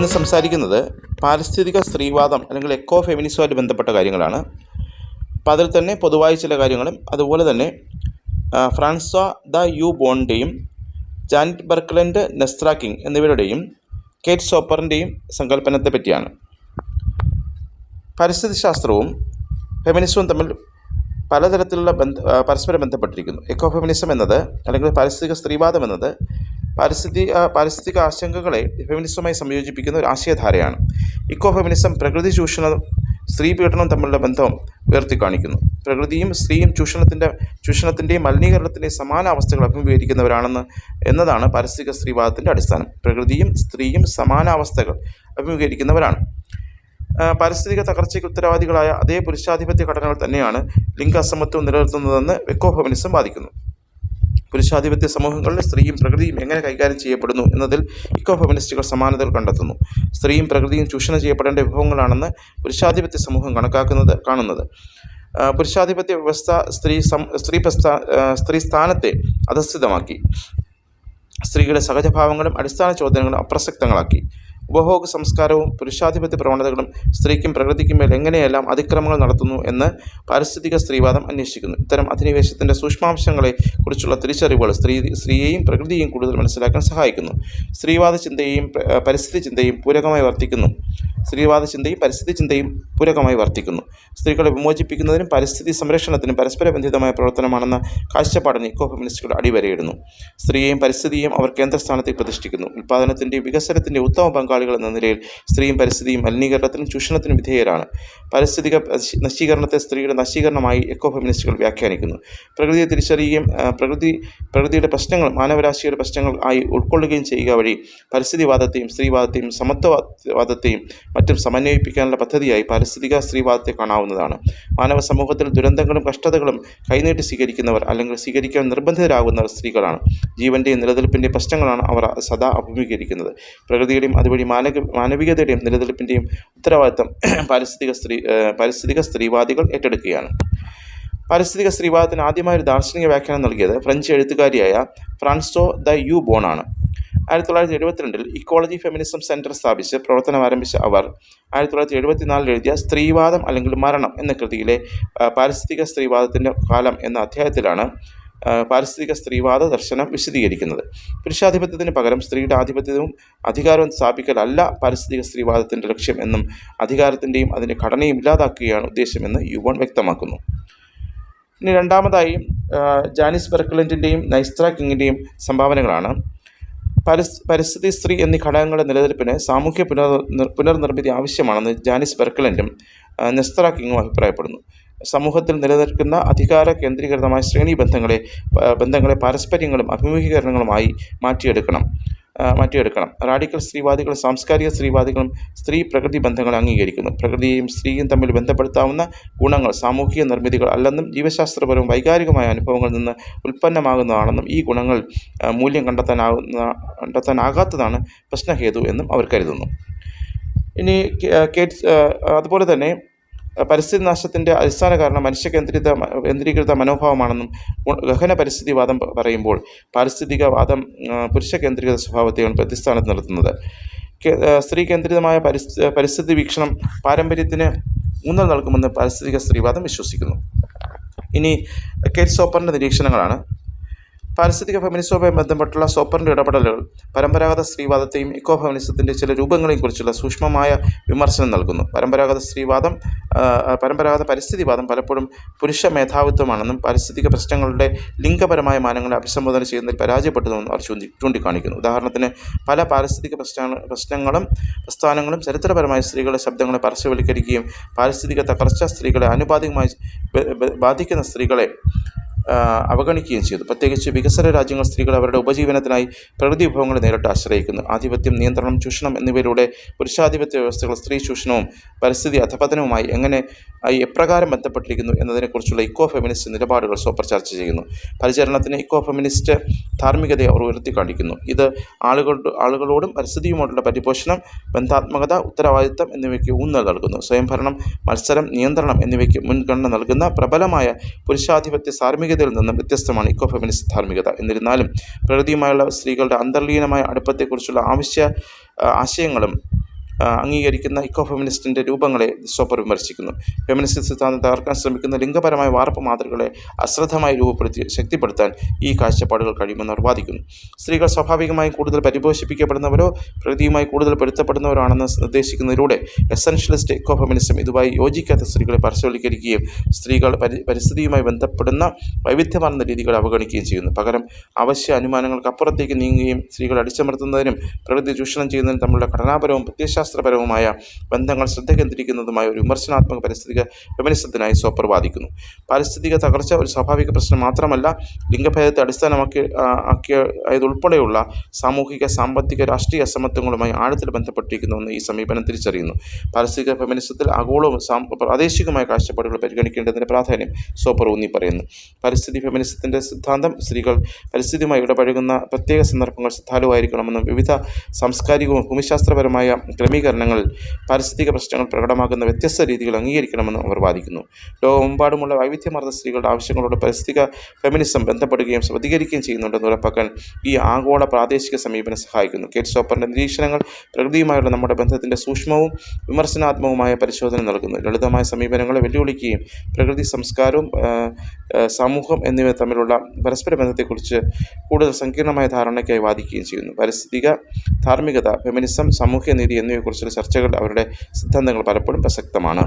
ഇന്ന് സംസാരിക്കുന്നത് പാരിസ്ഥിതിക സ്ത്രീവാദം അല്ലെങ്കിൽ എക്കോ ഫെമിനിസവുമായിട്ട് ബന്ധപ്പെട്ട കാര്യങ്ങളാണ്. അപ്പം അതിൽ തന്നെ പൊതുവായി ചില കാര്യങ്ങളും അതുപോലെ തന്നെ ഫ്രാൻസ്വ ദ യൂബോണിൻ്റെയും ജാനറ്റ് ബർക്ക്ലൻഡ് നെസ്ത്ര കിങ് എന്നിവരുടെയും കേറ്റ് സോപ്പറിൻ്റെയും സങ്കല്പനത്തെ പറ്റിയാണ്. പരിസ്ഥിതി ശാസ്ത്രവും ഫെമിനിസവും തമ്മിൽ പലതരത്തിലുള്ള പരസ്പരം ബന്ധപ്പെട്ടിരിക്കുന്നു. എക്കോ ഫെമിനിസം എന്നത് അല്ലെങ്കിൽ പാരിസ്ഥിതിക സ്ത്രീവാദം എന്നത് പാരിസ്ഥിതിക ആശങ്കകളെ ഫെമിനിസവുമായി സംയോജിപ്പിക്കുന്ന ഒരു ആശയധാരയാണ്. ഇക്കോ ഫെമിനിസം പ്രകൃതി ചൂഷണവും സ്ത്രീ പീഡനവും തമ്മിലുള്ള ബന്ധം ഉയർത്തിക്കാണിക്കുന്നു. പ്രകൃതിയും സ്ത്രീയും ചൂഷണത്തിൻ്റെയും മലിനീകരണത്തിൻ്റെയും സമാന അവസ്ഥകൾ എന്നതാണ് പാരിസ്ഥിതിക സ്ത്രീവാദത്തിൻ്റെ അടിസ്ഥാനം. പ്രകൃതിയും സ്ത്രീയും സമാന അവസ്ഥകൾ അഭിമുഖീകരിക്കുന്നവരാണ്. പാരിസ്ഥിതിക തകർച്ചയ്ക്ക് ഉത്തരവാദികളായ അതേ പുരുഷാധിപത്യ ഘടനകൾ തന്നെയാണ് ലിംഗ അസമത്വം നിലനിർത്തുന്നതെന്ന് എക്കോ ഫെമിനിസം വാദിക്കുന്നു. പുരുഷാധിപത്യ സമൂഹങ്ങളിൽ സ്ത്രീയും പ്രകൃതിയും എങ്ങനെ കൈകാര്യം ചെയ്യപ്പെടുന്നു എന്നതിൽ ഇക്കോ ഫെമിനിസ്റ്റുകൾ സമാനതകൾ കണ്ടെത്തുന്നു. സ്ത്രീയും പ്രകൃതിയും ചൂഷണം ചെയ്യപ്പെടേണ്ട വിഭവങ്ങളാണെന്ന് പുരുഷാധിപത്യ സമൂഹം കാണുന്നത്. പുരുഷാധിപത്യ വ്യവസ്ഥ സ്ത്രീ സ്ഥാനത്തെ അധസ്ഥിതമാക്കി. സ്ത്രീകളുടെ സഹജഭാവങ്ങളും അടിസ്ഥാന ചോദ്യങ്ങളും അപ്രസക്തങ്ങളാക്കി. ഉപഭോഗ സംസ്കാരവും പുരുഷാധിപത്യ പ്രവണതകളും സ്ത്രീക്കും പ്രകൃതിക്കും മേൽ എങ്ങനെയെല്ലാം അതിക്രമങ്ങൾ നടത്തുന്നു എന്ന് പാരിസ്ഥിതിക സ്ത്രീവാദം അന്വേഷിക്കുന്നു. ഇത്തരം അധിനിവേശത്തിൻ്റെ സൂക്ഷ്മാംശങ്ങളെ കുറിച്ചുള്ള തിരിച്ചറിവുകൾ സ്ത്രീയെയും പ്രകൃതിയെയും കൂടുതൽ മനസ്സിലാക്കാൻ സഹായിക്കുന്നു. സ്ത്രീവാദ ചിന്തയും പരിസ്ഥിതി ചിന്തയും പൂരകമായി വർത്തിക്കുന്നു. സ്ത്രീകളെ വിമോചിപ്പിക്കുന്നതിനും പരിസ്ഥിതി സംരക്ഷണത്തിനും പരസ്പര ബന്ധിതമായ പ്രവർത്തനമാണെന്ന കാഴ്ചപ്പാടിന് ഇക്കോ ഫെമിനിസ്റ്റുകൾ അടിവരയിടുന്നു. സ്ത്രീയെയും പരിസ്ഥിതിയെയും അവർ കേന്ദ്രസ്ഥാനത്തേക്ക് പ്രതിഷ്ഠിക്കുന്നു. ഉൽപ്പാദനത്തിൻ്റെയും വികസനത്തിൻ്റെയും ഉത്തമ പങ്കാളികൾ എന്ന നിലയിൽ സ്ത്രീയും പരിസ്ഥിതിയും മലിനീകരണത്തിനും ചൂഷണത്തിനും വിധേയരാണ്. പാരിസ്ഥിതിക നശീകരണത്തെ സ്ത്രീയുടെ നശീകരണമായി എക്കോ ഫെമിനിസ്റ്റുകൾ വ്യാഖ്യാനിക്കുന്നു. പ്രകൃതിയെ തിരിച്ചറിയുകയും പ്രകൃതിയുടെ പ്രശ്നങ്ങൾ മാനവരാശിയുടെ പ്രശ്നങ്ങൾ ആയി ഉൾക്കൊള്ളുകയും ചെയ്യുക വഴി പരിസ്ഥിതിവാദത്തെയും സ്ത്രീവാദത്തെയും സമത്വവാദത്തെയും മറ്റും സമന്വയിപ്പിക്കാനുള്ള പദ്ധതിയായി പാരിസ്ഥിതിക സ്ത്രീവാദത്തെ കാണാവുന്നതാണ്. മാനവ സമൂഹത്തിൽ ദുരന്തങ്ങളും കഷ്ടതകളും കൈനീട്ടി സ്വീകരിക്കുന്നവർ അല്ലെങ്കിൽ സ്വീകരിക്കാൻ നിർബന്ധിതരാകുന്നവർ സ്ത്രീകളാണ്. ജീവൻ്റെയും നിലനിൽപ്പിൻ്റെയും പ്രശ്നങ്ങളാണ് അവർ സദാ അഭിമുഖീകരിക്കുന്നത്. പ്രകൃതിയുടെയും അതുവഴി മാനവികതയുടെയും നിലനിൽപ്പിൻ്റെയും ഉത്തരവാദിത്തം പാരിസ്ഥിതിക സ്ത്രീവാദികൾ ഏറ്റെടുക്കുകയാണ്. പാരിസ്ഥിതിക സ്ത്രീവാദത്തിന് ആദ്യമായ ഒരു ദാർശനിക വ്യാഖ്യാനം നൽകിയത് ഫ്രഞ്ച് എഴുത്തുകാരിയായ ഫ്രാൻസ്വ ദ യൂബോൺ ആണ്. 1972 ഇക്കോളജി ഫെമിനിസം സെൻറ്റർ സ്ഥാപിച്ച് പ്രവർത്തനം ആരംഭിച്ച അവർ 1974 എഴുതിയ സ്ത്രീവാദം അല്ലെങ്കിൽ മരണം എന്ന കൃതിയിലെ പാരിസ്ഥിതിക സ്ത്രീവാദത്തിൻ്റെ കാലം എന്ന അധ്യായത്തിലാണ് പാരിസ്ഥിതിക സ്ത്രീവാദ ദർശനം വിശദീകരിക്കുന്നത്. പുരുഷാധിപത്യത്തിന് പകരം സ്ത്രീയുടെ ആധിപത്യവും അധികാരവും സ്ഥാപിക്കലല്ല പാരിസ്ഥിതിക സ്ത്രീവാദത്തിൻ്റെ ലക്ഷ്യം എന്നും അധികാരത്തിൻ്റെയും അതിൻ്റെ ഘടനയും ഇല്ലാതാക്കുകയാണ് ഉദ്ദേശമെന്ന് യൂബോൺ വ്യക്തമാക്കുന്നു. ഇനി രണ്ടാമതായി ജാനിസ് ബർക്ക്ലൻഡിൻ്റെയും നെസ്ത്ര കിങ്ങിൻ്റെയും സംഭാവനകളാണ്. പരിസ്ഥിതി സ്ത്രീ എന്നീ ഘടകങ്ങളുടെ നിലനിൽപ്പിന് സാമൂഹ്യ പുനർനിർമ്മിതി ആവശ്യമാണെന്ന് ജാനിസ് ബർക്ക്ലൻഡും നെസ്ത്ര കിങ്ങും അഭിപ്രായപ്പെടുന്നു. സമൂഹത്തിൽ നിലനിൽക്കുന്ന അധികാര കേന്ദ്രീകൃതമായ ശ്രേണി ബന്ധങ്ങളെ പാരസ്പര്യങ്ങളും അഭിമുഖീകരണങ്ങളുമായി മാറ്റിയെടുക്കണം. റാഡിക്കൽ സ്ത്രീവാദികളും സാംസ്കാരിക സ്ത്രീവാദികളും സ്ത്രീ പ്രകൃതി ബന്ധങ്ങളെ അംഗീകരിക്കുന്നു. പ്രകൃതിയെയും സ്ത്രീയും തമ്മിൽ ബന്ധപ്പെടുത്താവുന്ന ഗുണങ്ങൾ സാമൂഹിക നിർമ്മിതികൾ അല്ലെന്നും ജീവശാസ്ത്രപരവും വൈകാരികമായ അനുഭവങ്ങളിൽ നിന്ന് ഉൽപ്പന്നമാകുന്നതാണെന്നും ഈ ഗുണങ്ങൾ മൂല്യം കണ്ടെത്താനാകാത്തതാണ് പ്രശ്നഹേതു എന്നും അവർ കരുതുന്നു. ഇനി അതുപോലെ തന്നെ പരിസ്ഥിതി നാശത്തിൻ്റെ അടിസ്ഥാന കാരണം കേന്ദ്രീകൃത മനോഭാവമാണെന്നും ഗഹന പരിസ്ഥിതിവാദം പറയുമ്പോൾ പാരിസ്ഥിതികവാദം പുരുഷ കേന്ദ്രീകൃത സ്വഭാവത്തെയാണ് പ്രതിസ്ഥാനത്ത് നിർത്തുന്നത്. സ്ത്രീ കേന്ദ്രിതമായ പരിസ്ഥിതി വീക്ഷണം പാരമ്പര്യത്തിന് ഊന്നൽ നൽകുമെന്ന് പാരിസ്ഥിതിക സ്ത്രീവാദം വിശ്വസിക്കുന്നു. ഇനി കേറ്റ് സോപ്പറിൻ്റെ നിരീക്ഷണങ്ങളാണ്. പാരിസ്ഥിതിക ഫെമിനിസവുമായി ബന്ധപ്പെട്ടുള്ള സോപ്പറിൻ്റെ ഇടപെടലുകൾ പരമ്പരാഗത സ്ത്രീവാദത്തെയും ഇക്കോ ഫെമിനിസത്തിൻ്റെ ചില രൂപങ്ങളെയും കുറിച്ചുള്ള സൂക്ഷ്മമായ വിമർശനം നൽകുന്നു. പരമ്പരാഗത പരിസ്ഥിതിവാദം പലപ്പോഴും പുരുഷ മേധാവിത്വമാണെന്നും പാരിസ്ഥിതിക പ്രശ്നങ്ങളുടെ ലിംഗപരമായ മാനങ്ങളെ അഭിസംബോധന ചെയ്യുന്നതിൽ പരാജയപ്പെട്ടതുമെന്നും അവർ ചൂണ്ടിക്കാണിക്കുന്നു. ഉദാഹരണത്തിന് പല പാരിസ്ഥിതിക പ്രസ്ഥാനങ്ങളും ചരിത്രപരമായ സ്ത്രീകളുടെ ശബ്ദങ്ങളെ പാർശ്വവൽക്കരിക്കുകയും പാരിസ്ഥിതിക തകർച്ച സ്ത്രീകളെ ആനുപാതികമായി ബാധിക്കുന്ന സ്ത്രീകളെ അവഗണിക്കുകയും ചെയ്തു. പ്രത്യേകിച്ച് വികസന രാജ്യങ്ങൾ സ്ത്രീകൾ അവരുടെ ഉപജീവനത്തിനായി പ്രകൃതി വിഭവങ്ങളെ നേരിട്ട് ആശ്രയിക്കുന്നു. ആധിപത്യം, നിയന്ത്രണം, ചൂഷണം എന്നിവയിലൂടെ പുരുഷാധിപത്യ വ്യവസ്ഥകൾ സ്ത്രീ ചൂഷണവും പരിസ്ഥിതി അധപതനവുമായി എപ്രകാരം ബന്ധപ്പെട്ടിരിക്കുന്നു എന്നതിനെക്കുറിച്ചുള്ള ഇക്കോ ഫെമിനിസ്റ്റ് നിലപാടുകൾ സോപ്പർ ചർച്ച ചെയ്യുന്നു. പരിചരണത്തിന് ഇക്കോ ഫെമിനിസ്റ്റ് ധാർമ്മികതയെ അവർ ഉയർത്തിക്കാണിക്കുന്നു. ഇത് ആളുകളോടും പരിസ്ഥിതിയുമായിട്ടുള്ള പരിപോഷണം, ബന്ധാത്മകത, ഉത്തരവാദിത്തം എന്നിവയ്ക്ക് ഊന്നൽ നൽകുന്നു. സ്വയംഭരണം, മത്സരം, നിയന്ത്രണം എന്നിവയ്ക്ക് മുൻഗണന നൽകുന്ന പ്രബലമായ പുരുഷാധിപത്യ ധാർമ്മികതയിൽ നിന്നും വ്യത്യസ്തമാണ് ഇക്കോ ഫെമിനിസ്റ്റ് ധാർമ്മികത. എന്നിരുന്നാലും പ്രകൃതിയുമായുള്ള സ്ത്രീകളുടെ അന്തർലീനമായ അടുപ്പത്തെക്കുറിച്ചുള്ള ആശയങ്ങളും അംഗീകരിക്കുന്ന ഇക്കോ ഫെമിനിസ്റ്റിൻ്റെ രൂപങ്ങളെ സോപ്പർ വിമർശിക്കുന്നു. ഫെമിനിസ്റ്റ് സിദ്ധാന്തം തകർക്കാൻ ശ്രമിക്കുന്ന ലിംഗപരമായ വാർപ്പ് മാതൃകകളെ അശ്രദ്ധമായി രൂപപ്പെടുത്തി ശക്തിപ്പെടുത്താൻ ഈ കാഴ്ചപ്പാടുകൾ കഴിയുമെന്ന് അവർ വാദിക്കുന്നു. സ്ത്രീകൾ സ്വാഭാവികമായും കൂടുതൽ പരിപോഷിപ്പിക്കപ്പെടുന്നവരോ പ്രകൃതിയുമായി കൂടുതൽ പൊരുത്തപ്പെടുന്നവരോ ആണെന്ന് നിർദ്ദേശിക്കുന്നതിലൂടെ എസൻഷ്യലിസ്റ്റ് ഇക്കോ ഫെമിനിസം ഇതുമായി യോജിക്കാത്ത സ്ത്രീകളെ പാർശ്വവൽക്കരിക്കുകയും സ്ത്രീകൾ പരിസ്ഥിതിയുമായി ബന്ധപ്പെടുന്ന വൈവിധ്യമാർന്ന രീതികളെ അവഗണിക്കുകയും ചെയ്യുന്നു. പകരം അവശ്യ അനുമാനങ്ങൾക്ക് അപ്പുറത്തേക്ക് നീങ്ങുകയും സ്ത്രീകൾ അടിച്ചമർത്തുന്നതിനും പ്രകൃതി ചൂഷണം ചെയ്യുന്നതിനും തമ്മിലുള്ള ഘടനാപരവും പ്രത്യയശാസ്ത്രപരവുമായ ബന്ധങ്ങൾ ശ്രദ്ധ കേന്ദ്രീകരിക്കുന്നതുമായ ഒരു വിമർശനാത്മക പരിസ്ഥിതിക ഫെമിനിസത്തിനായി സോപ്പർ വാദിക്കുന്നു. പാരിസ്ഥിതിക തകർച്ച ഒരു സ്വാഭാവിക പ്രശ്നം മാത്രമല്ല, ലിംഗഭേദത്തെ അടിസ്ഥാനമാക്കിയതുൾപ്പെടെയുള്ള സാമൂഹിക, സാമ്പത്തിക, രാഷ്ട്രീയ അസമത്വങ്ങളുമായി ആഴത്തിൽ ബന്ധപ്പെട്ടിരിക്കുന്നുവെന്ന് ഈ സമീപനം തിരിച്ചറിയുന്നു. പാരിസ്ഥിതിക ഫെമിനിസത്തിൽ ആഗോളവും പ്രാദേശികമായ കാഴ്ചപ്പാടുകൾ പരിഗണിക്കേണ്ടതിൻ്റെ പ്രാധാന്യം സോപ്പർ ഊന്നി പറയുന്നു. പരിസ്ഥിതി ഫെമിനിസത്തിൻ്റെ സിദ്ധാന്തം സ്ത്രീകൾ പരിസ്ഥിതിയുമായി ഇടപഴകുന്ന പ്രത്യേക സന്ദർഭങ്ങൾ ശ്രദ്ധാലുവായിരിക്കണമെന്നും വിവിധ സാംസ്കാരികവും ഭൂമിശാസ്ത്രപരമായ ക്രമീകരണങ്ങളിൽ പാരിസ്ഥിതിക പ്രശ്നങ്ങൾ പ്രകടമാകുന്ന വ്യത്യസ്ത രീതികൾ അംഗീകരിക്കണമെന്നും അവർ വാദിക്കുന്നു. ലോകമെമ്പാടുമുള്ള വൈവിധ്യമാർന്ന സ്ത്രീകളുടെ ആവശ്യങ്ങളോട് പരിസ്ഥിതിക ഫെമിനിസം ബന്ധപ്പെടുകയും പ്രതികരിക്കുകയും ചെയ്യുന്നുണ്ടെന്ന് ഉറപ്പാക്കാൻ ഈ ആഗോള പ്രാദേശിക സമീപനം സഹായിക്കുന്നു. കേറ്റ് സോപ്പറിൻ്റെ നിരീക്ഷണങ്ങൾ പ്രകൃതിയുമായുള്ള നമ്മുടെ ബന്ധത്തിൻ്റെ സൂക്ഷ്മവും വിമർശനാത്മകവുമായ പരിശോധന നൽകുന്നു. ലളിതമായ സമീപനങ്ങളെ വെല്ലുവിളിക്കുകയും പ്രകൃതി, സംസ്കാരവും സമൂഹം എന്നിവ തമ്മിലുള്ള പരസ്പര ബന്ധത്തെക്കുറിച്ച് കൂടുതൽ സങ്കീർണമായ ധാരണയ്ക്കായി വാദിക്കുകയും ചെയ്യുന്നു. പാരിസ്ഥിതിക ധാർമ്മികത, ഫെമിനിസം, സാമൂഹ്യ നീതി എന്നിവയെക്കുറിച്ചുള്ള ചർച്ചകൾ അവരുടെ സിദ്ധാന്തങ്ങൾ പലപ്പോഴും പ്രസക്തമാണ്.